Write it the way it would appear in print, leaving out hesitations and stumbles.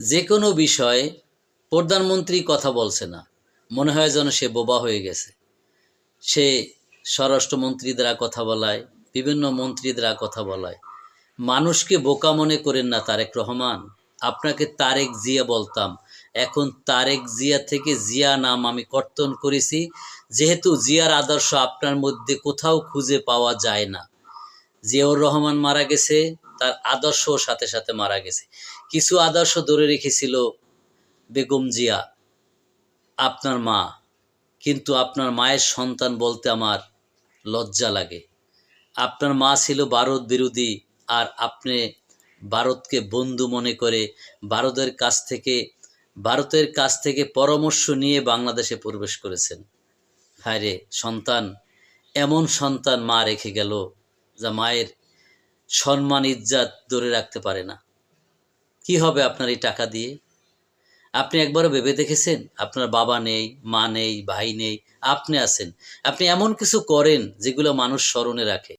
যে কোনো বিষয়ে প্রধানমন্ত্রী কথা বলছে না, মনে হয় যেন সে বোবা হয়ে গেছে। সে স্বরাষ্ট্রমন্ত্রী দ্বারা কথা বলায়, বিভিন্ন মন্ত্রী দ্বারা কথা বলায়। মানুষকে বোকা মনে করেন না তারেক রহমান। আপনাকে তারেক জিয়া বলতাম, এখন তারেক জিয়া থেকে জিয়া নাম আমি কর্তন করেছি, যেহেতু জিয়ার আদর্শ আপনার মধ্যে কোথাও খুঁজে পাওয়া যায় না। জিয়াউর রহমান মারা গেছে, তার আদর্শও সাথে সাথে মারা গেছে। কিছু আদর্শ ধরে রেখেছিল বেগম জিয়া, আপনার মা। কিন্তু আপনার মায়ের সন্তান বলতে আমার লজ্জা লাগে। আপনার মা ছিল ভারত বিরোধী, আর আপনি ভারতকে বন্ধু মনে করে ভারতের কাছ থেকে পরামর্শ নিয়ে বাংলাদেশে প্রবেশ করেছেন। হায় রে সন্তান, এমন সন্তান মা রেখে গেল যা মায়ের সম্মান ইজ্জত ধরে রাখতে পারে না। কি হবে আপনার এই টাকা দিয়ে? আপনি একবারও ভেবে দেখেছেন আপনার বাবা নেই, মা নেই, ভাই নেই, আপনি আছেন। আপনি এমন কিছু করেন যেগুলো মানুষ স্মরণে রাখে।